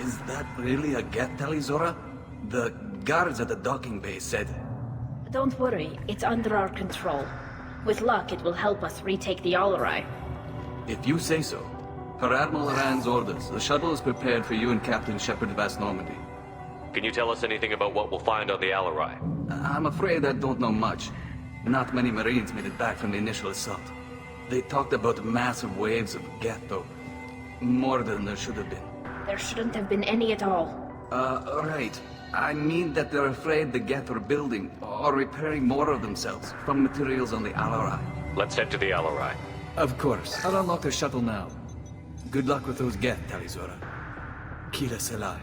Is that really a Geth, Zora? The guards at the docking bay said... Don't worry, it's under our control. With luck, it will help us retake the Alarei. If you say so. Per Admiral Rand's orders, the shuttle is prepared for you and Captain Shepard Vast Normandy. Can you tell us anything about what we'll find on the Alarei? I'm afraid I don't know much. Not many Marines made it back from the initial assault. They talked about massive waves of Geth, though. More than there should have been. There shouldn't have been any at all. Right. I mean that they're afraid the Geth are building, or repairing more of themselves, from materials on the Alarei. Let's head to the Alarei. Of course. I'll unlock the shuttle now. Good luck with those Geth, Zora. Kira Selai.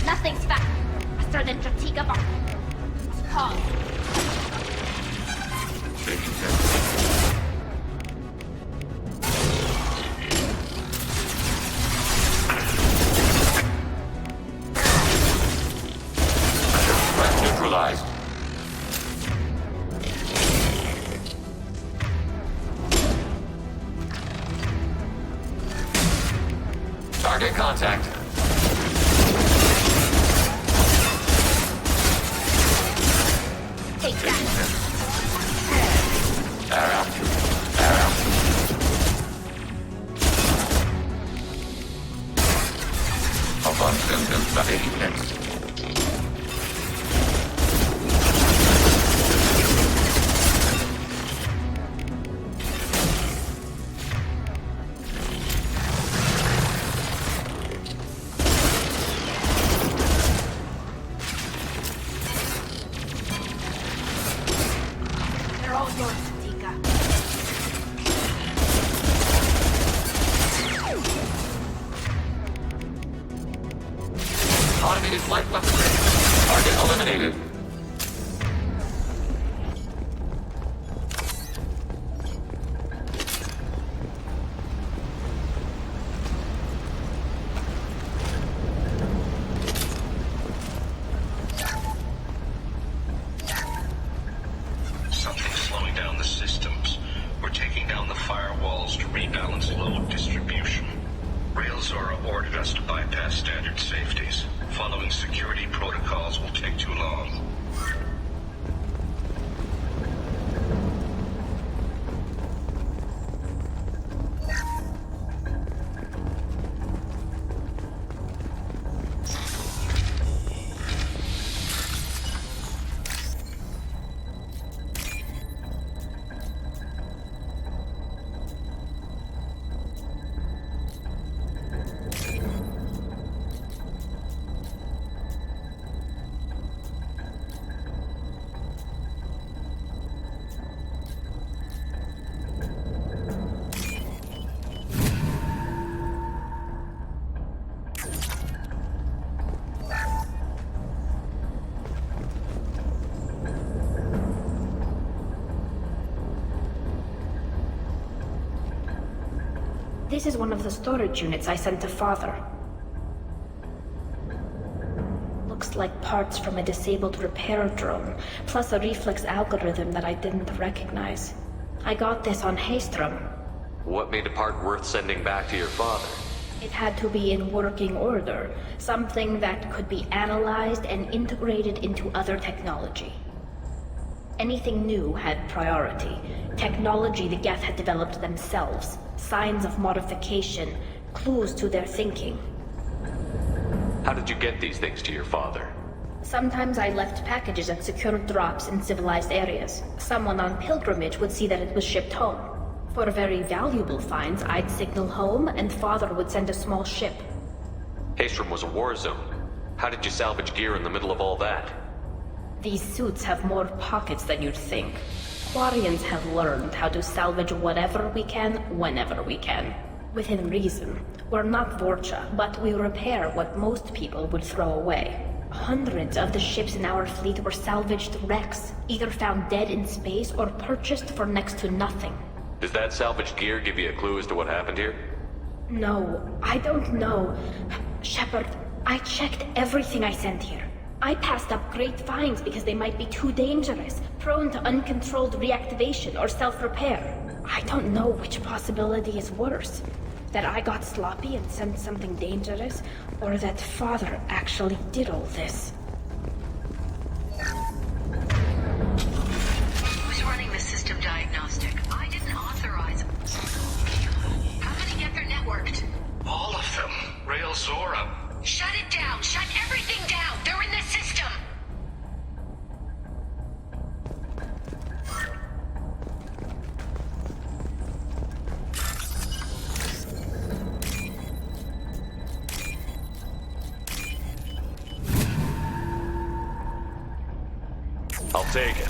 Nothing's faster than Jatiga Bar. Pause. Threat neutralized. Target contact. Take that. Arrow. Arrow. Upon symptoms of ignorance. They're all yours, Tika. Automated flight weaponry. Target eliminated. Something's slowing down the systems. We're taking down the firewalls to rebalance load distribution. Zora ordered us to bypass standard safeties. Following security protocols will take too long. This is one of the storage units I sent to Father. Looks like parts from a disabled repair drone, plus a reflex algorithm that I didn't recognize. I got this on Haystrom. What made a part worth sending back to your father? It had to be in working order, something that could be analyzed and integrated into other technology. Anything new had priority. Technology the Geth had developed themselves, signs of modification, clues to their thinking. How did you get these things to your father? Sometimes I left packages at secure drops in civilized areas. Someone on pilgrimage would see that it was shipped home. For very valuable finds, I'd signal home, and Father would send a small ship. Haystrom was a war zone. How did you salvage gear in the middle of all that? These suits have more pockets than you'd think. Quarians have learned how to salvage whatever we can, whenever we can. Within reason. We're not Vorcha, but we repair what most people would throw away. Hundreds of the ships in our fleet were salvaged wrecks, either found dead in space or purchased for next to nothing. Does that salvaged gear give you a clue as to what happened here? No, I don't know. Shepard, I checked everything I sent here. I passed up great finds because they might be too dangerous, prone to uncontrolled reactivation or self-repair. I don't know which possibility is worse. That I got sloppy and sent something dangerous, or that Father actually did all this. Who's running the system diagnostic? I didn't authorize. How many get their networked? All of them. Rail Zora. Shut it down! Shut everything down! They're in the system! I'll take it.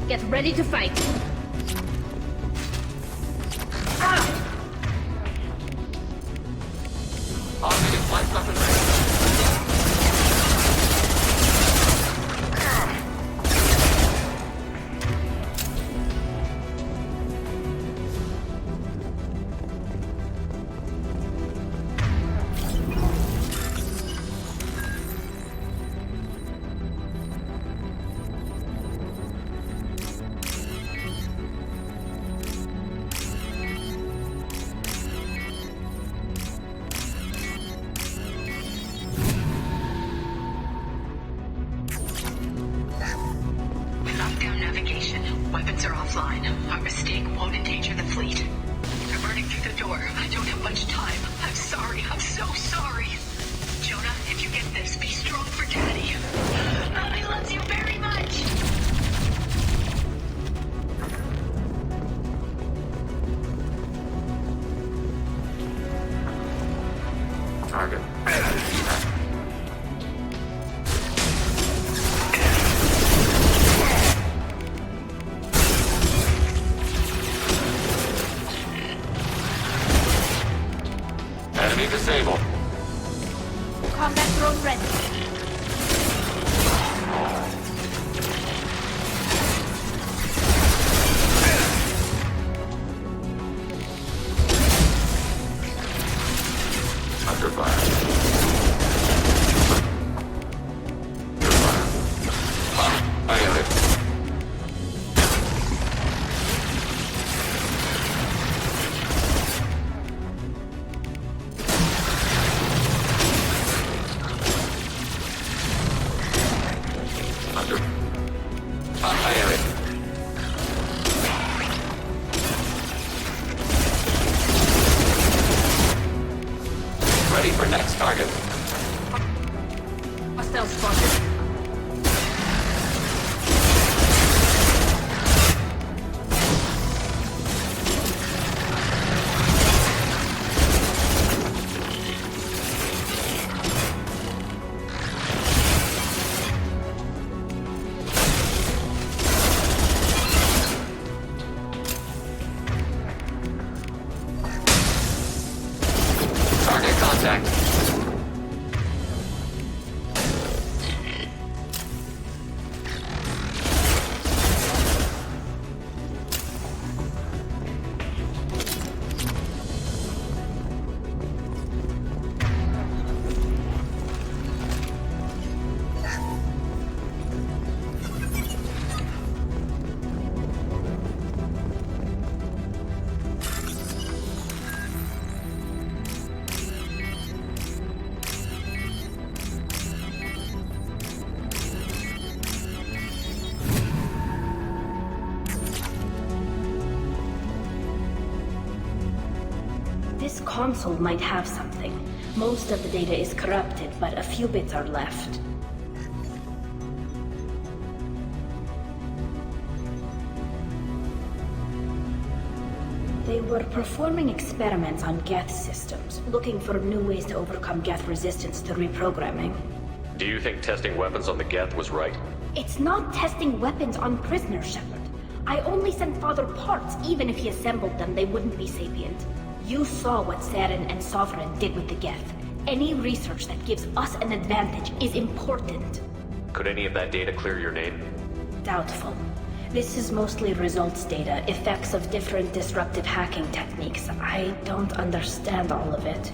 Get ready to fight. Automated flight weapon ready. Lockdown navigation. Weapons are offline. Our mistake won't endanger the fleet. They're burning through the door. I don't have much time. I'm sorry. I'm so sorry. Jonah, if you get this, be strong for Daddy. I love you very much. Target. Enemy disabled. Combat drone ready. Under fire. Under fire. I have it. Under. I have it. Ready for next target. Hostile spotted. Target contact. This console might have something. Most of the data is corrupted, but a few bits are left. They They were performing experiments on Geth systems, looking for new ways to overcome Geth resistance to reprogramming. Do you think testing weapons on the Geth was right? It's not testing weapons on prisoners, Shepard. I only sent Father parts. Even if he assembled them, they wouldn't be sapient. You saw what Saren and Sovereign did with the Geth. Any research that gives us an advantage is important. Could any of that data clear your name? Doubtful. This is mostly results data, effects of different disruptive hacking techniques. I don't understand all of it.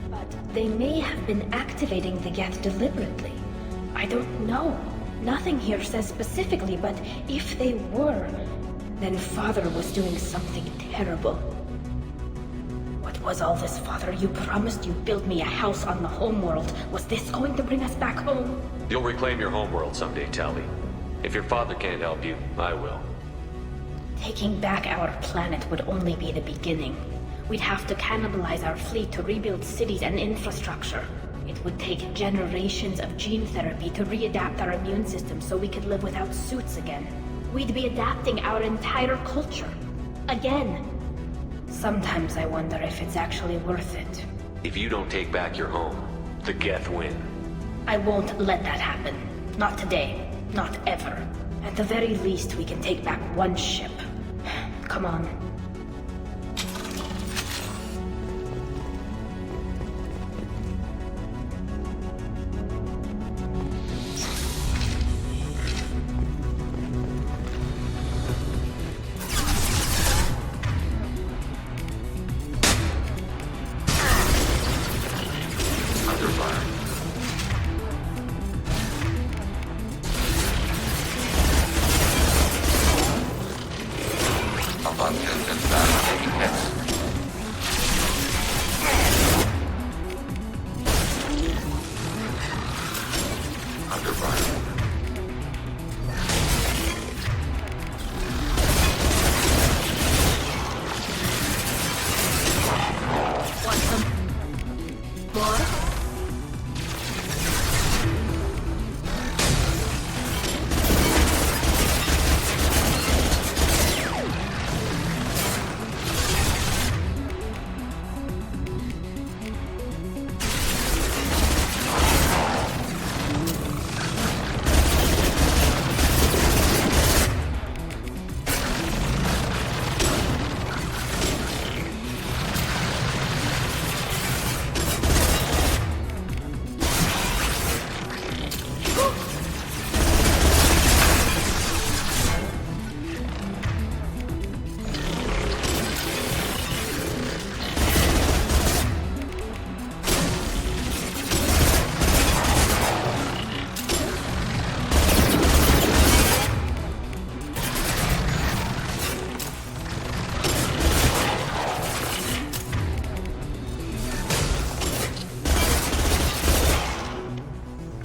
But they may have been activating the Geth deliberately. I don't know. Nothing here says specifically, but if they were, then Father was doing something terrible. What was all this, Father? You promised you'd build me a house on the homeworld. Was this going to bring us back home? You'll reclaim your homeworld someday, Tali. If your father can't help you, I will. Taking back our planet would only be the beginning. We'd have to cannibalize our fleet to rebuild cities and infrastructure. It would take generations of gene therapy to readapt our immune system so we could live without suits again. We'd be adapting our entire culture. Again. Sometimes I wonder if it's actually worth it. If you don't take back your home, the Geth win. I won't let that happen. Not today. Not ever. At the very least, we can take back one ship. Come on.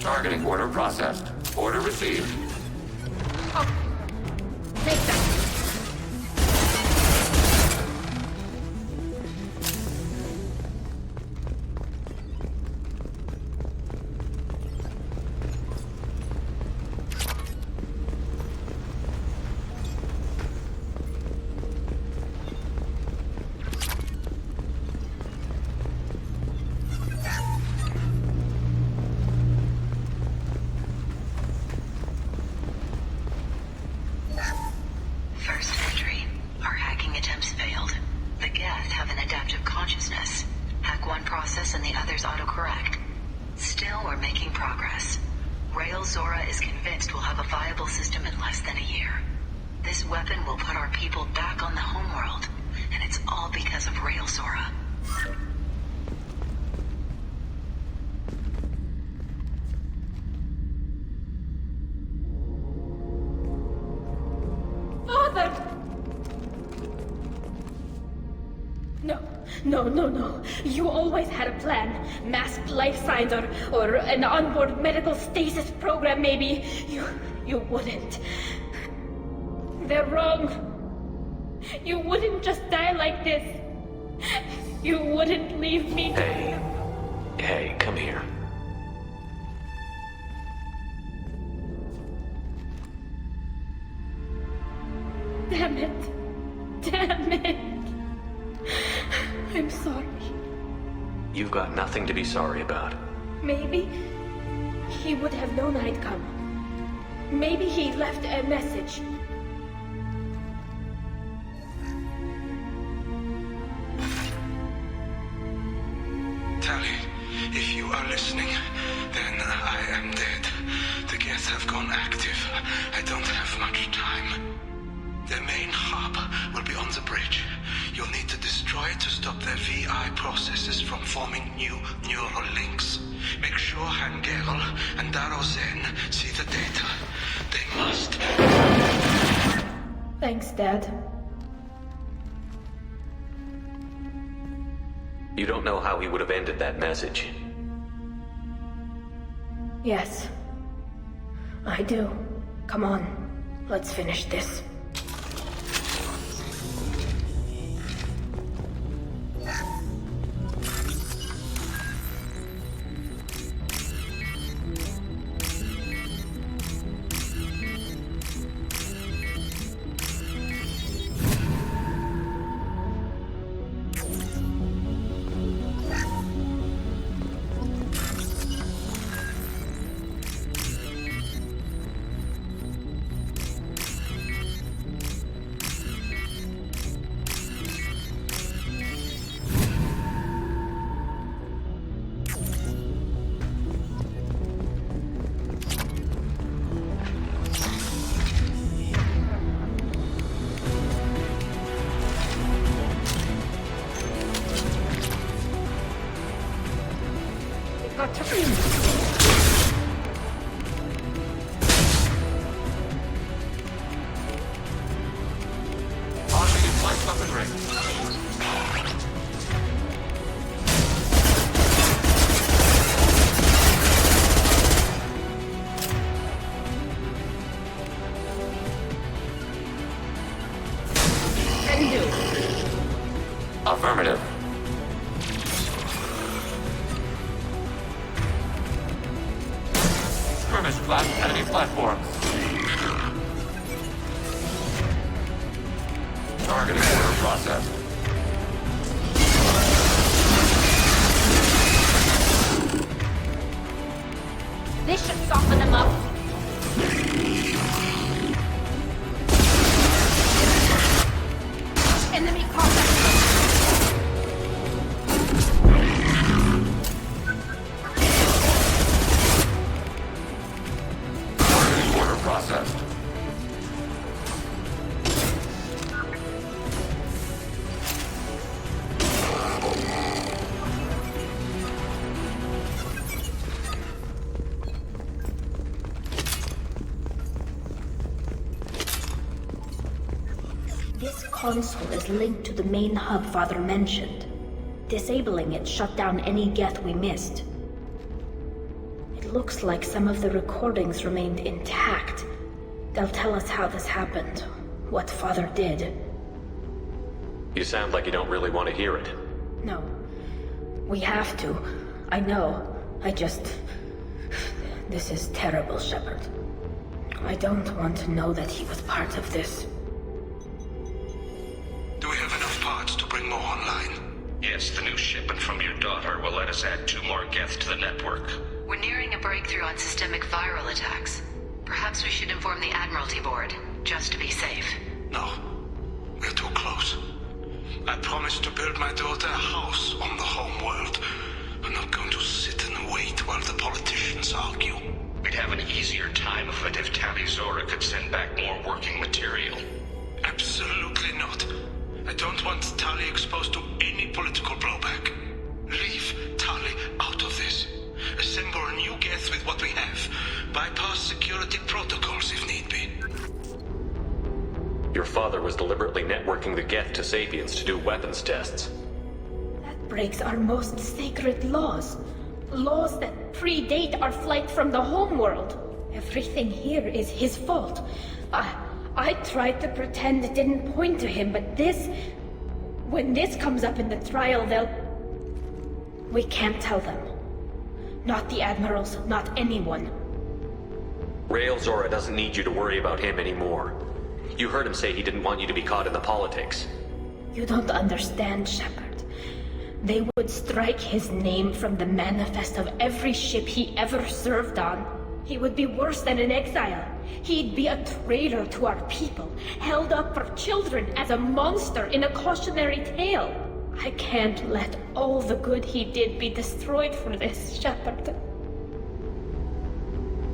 Targeting order processed. Order received. Take that. No. You always had a plan. Masked life signs or an onboard medical stasis program, maybe. You wouldn't. They're wrong. You wouldn't just die like this. You wouldn't leave me. Hey, come here. Damn it. I'm sorry. You've got nothing to be sorry about. Maybe he would have known I'd come. Maybe he left a message. Tali, if you are listening, then I am dead. The Geth have gone active. I don't have much time. The main hub will be on the bridge. You'll need to destroy it to stop their VI processes from forming new neural links. Make sure Hangerl and Darozen see the data. They must. Thanks, Dad. You don't know how he would have ended that message. Yes. I do. Come on. Let's finish this. Affirmative. Skirmish class enemy platforms. Targeting order processed. This should soften them up. Enemy contact. Targeting order processed. This console is linked to the main hub Father mentioned. Disabling it shut down any Geth we missed. It looks like some of the recordings remained intact. They'll tell us how this happened, what Father did. You sound like you don't really want to hear it. No. We have to. I know. This is terrible, Shepard. I don't want to know that he was part of this. Do we have enough parts to bring more online? Yes, the new shipment from your daughter will let us add 2 more Geth to the network. We're nearing a breakthrough on systemic viral attacks. Perhaps we should inform the Admiralty Board, just to be safe. No. We're too close. I promised to build my daughter a house on the home world. I'm not going to sit and wait while the politicians argue. We'd have an easier time of it if Tali Zora could send back more working material. Absolutely not. I don't want Tali exposed to any political blowback. Leave Tali out of this. Assemble a new Geth with what we have. Bypass security protocols if need be. Your father was deliberately networking the Geth to Sapiens to do weapons tests. That breaks our most sacred laws. Laws that predate our flight from the homeworld. Everything here is his fault. I tried to pretend it didn't point to him, but when this comes up in the trial, we can't tell them. Not the admirals, not anyone. Rael Zora doesn't need you to worry about him anymore. You heard him say he didn't want you to be caught in the politics. You don't understand, Shepard. They would strike his name from the manifest of every ship he ever served on. He would be worse than an exile. He'd be a traitor to our people, held up for children as a monster in a cautionary tale. I can't let all the good he did be destroyed for this, Shepard.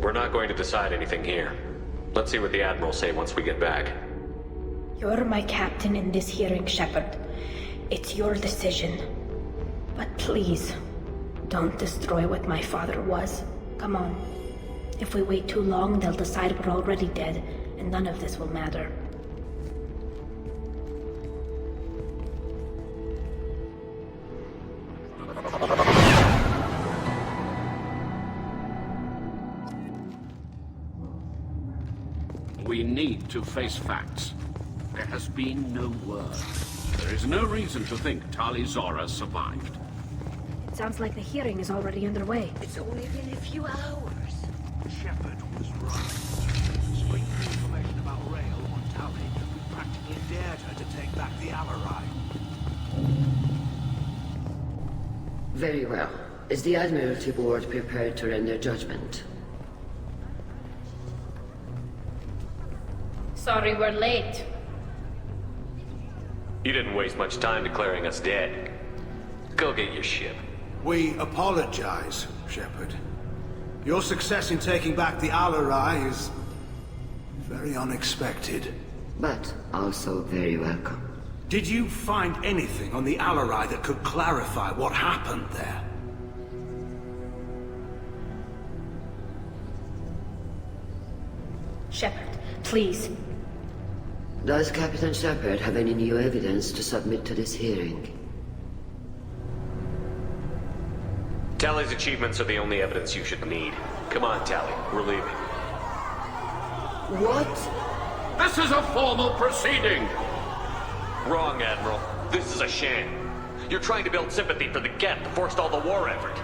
We're not going to decide anything here. Let's see what the Admiral say once we get back. You're my captain in this hearing, Shepard. It's your decision. But please, don't destroy what my father was. Come on. If we wait too long, they'll decide we're already dead, and none of this will matter. We need to face facts. There has been no word. There is no reason to think Tali Zora survived. It sounds like the hearing is already underway. It's only been a few hours. Shepard was right. Screening information about Rael on Tali, we practically dared her to take back the Alarei. Very well. Is the Admiralty Board prepared to render judgment? Sorry we're late. You didn't waste much time declaring us dead. Go get your ship. We apologize, Shepard. Your success in taking back the Alarei is very unexpected. But also very welcome. Did you find anything on the Alarei that could clarify what happened there? Shepard, please. Does Captain Shepard have any new evidence to submit to this hearing? Tali's achievements are the only evidence you should need. Come on, Tali. We're leaving. What? This is a formal proceeding! Wrong, Admiral. This is a sham. You're trying to build sympathy for the Geth to forestall the war effort.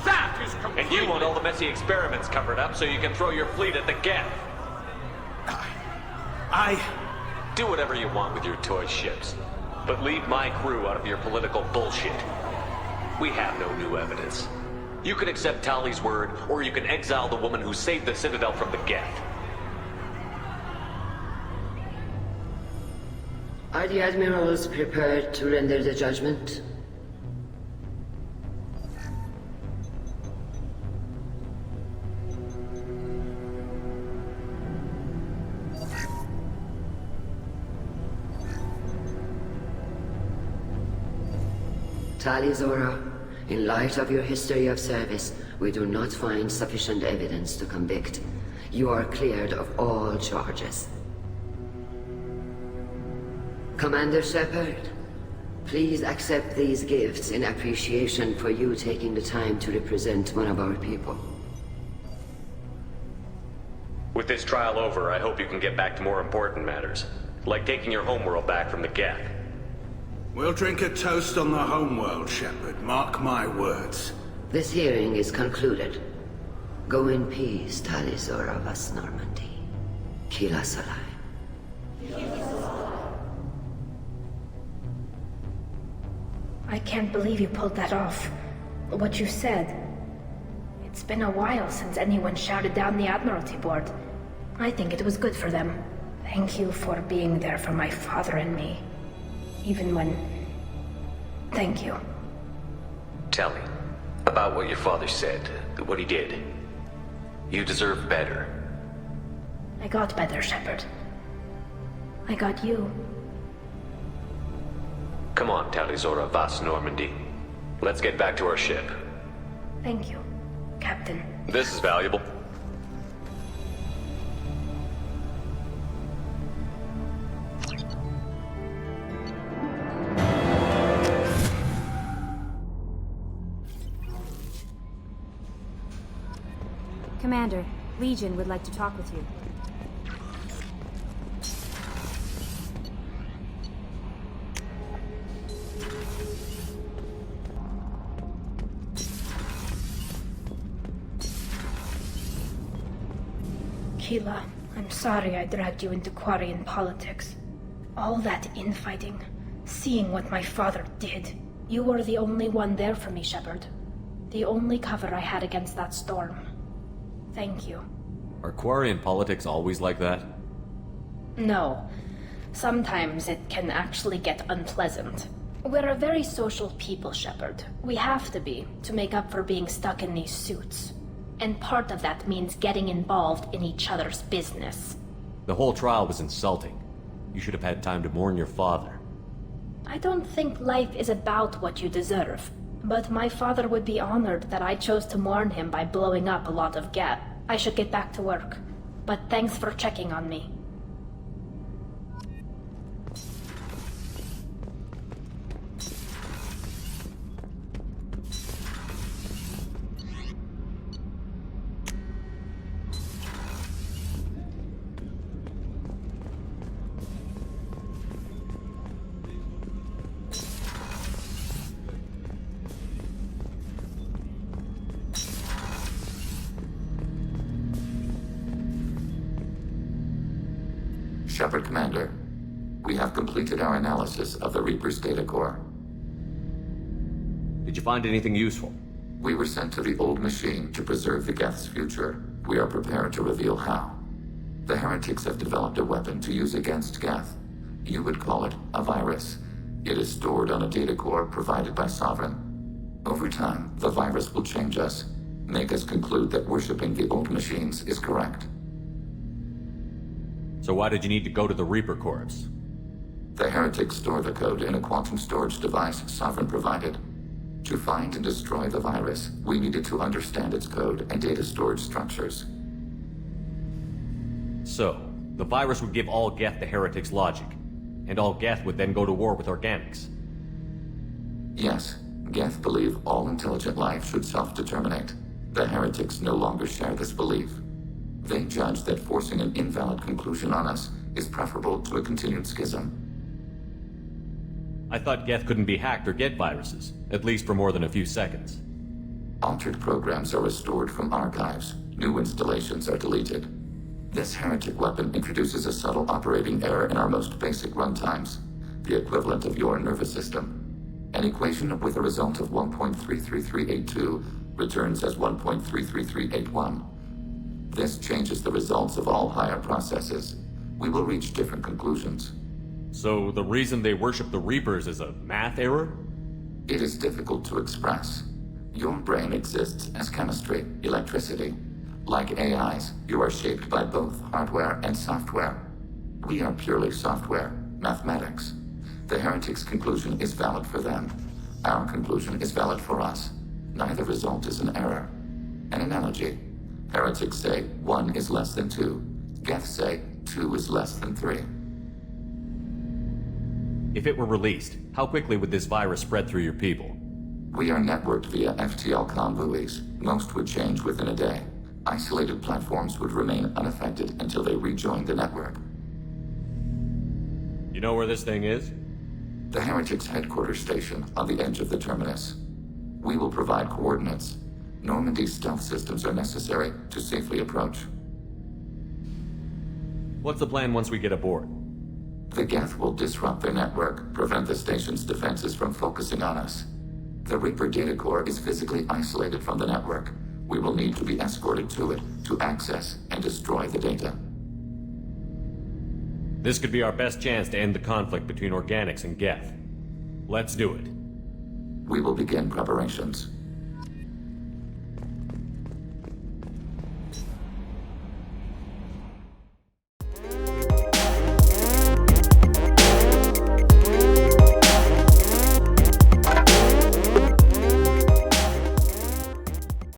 That is completely... And you want all the messy experiments covered up so you can throw your fleet at the Geth. Do whatever you want with your toy ships. But leave my crew out of your political bullshit. We have no new evidence. You can accept Tali's word, or you can exile the woman who saved the Citadel from the Geth. Are the Admirals prepared to render the judgment? Tali Zora, in light of your history of service, we do not find sufficient evidence to convict. You are cleared of all charges. Commander Shepard, please accept these gifts in appreciation for you taking the time to represent one of our people. With this trial over, I hope you can get back to more important matters, like taking your homeworld back from the Geth. We'll drink a toast on the homeworld, Shepard. Mark my words. This hearing is concluded. Go in peace, Tali Zora vas Normandy. Kila Salai. I can't believe you pulled that off. What you said. It's been a while since anyone shouted down the Admiralty Board. I think it was good for them. Thank you for being there for my father and me. Even when... Thank you. Tali, about what your father said, what he did. You deserve better. I got better, Shepard. I got you. Come on, Tali Zora vas Normandy. Let's get back to our ship. Thank you, Captain. This is valuable. Commander, Legion would like to talk with you. Keela, I'm sorry I dragged you into Quarian politics. All that infighting, Seeing what my father did, you were the only one there for me, Shepard. The only cover I had against that storm. Thank you. Are Quarian politics always like that? No. Sometimes it can actually get unpleasant. We're a very social people, Shepard. We have to be, to make up for being stuck in these suits. And part of that means getting involved in each other's business. The whole trial was insulting. You should have had time to mourn your father. I don't think life is about what you deserve. But my father would be honored that I chose to mourn him by blowing up a lot of Geth. I should get back to work. But thanks for checking on me. Shepard, Commander. We have completed our analysis of the Reaper's data core. Did you find anything useful? We were sent to the old machine to preserve the Geth's future. We are prepared to reveal how. The heretics have developed a weapon to use against Geth. You would call it a virus. It is stored on a data core provided by Sovereign. Over time, the virus will change us, make us conclude that worshipping the old machines is correct. So why did you need to go to the Reaper Corps? The heretics store the code in a quantum storage device Sovereign provided. To find and destroy the virus, we needed to understand its code and data storage structures. So, the virus would give all Geth the heretics' logic, and all Geth would then go to war with organics. Yes, Geth believe all intelligent life should self-determinate. The heretics no longer share this belief. They judge that forcing an invalid conclusion on us is preferable to a continued schism. I thought Geth couldn't be hacked or get viruses, at least for more than a few seconds. Altered programs are restored from archives. New installations are deleted. This heretic weapon introduces a subtle operating error in our most basic runtimes, the equivalent of your nervous system. An equation with a result of 1.33382 returns as 1.33381. This changes the results of all higher processes. We will reach different conclusions. So the reason they worship the Reapers is a math error? It is difficult to express. Your brain exists as chemistry, electricity. Like AIs, you are shaped by both hardware and software. We are purely software, mathematics. The heretics' conclusion is valid for them. Our conclusion is valid for us. Neither result is an error. An analogy. Heretics say 1 is less than 2. Geth say 2 is less than 3. If it were released, how quickly would this virus spread through your people? We are networked via FTL convoys. Most would change within a day. Isolated platforms would remain unaffected until they rejoined the network. You know where this thing is? The heretics' headquarters station on the edge of the terminus. We will provide coordinates. Normandy's stealth systems are necessary to safely approach. What's the plan once we get aboard? The Geth will disrupt their network, prevent the station's defenses from focusing on us. The Reaper data core is physically isolated from the network. We will need to be escorted to it to access and destroy the data. This could be our best chance to end the conflict between organics and Geth. Let's do it. We will begin preparations.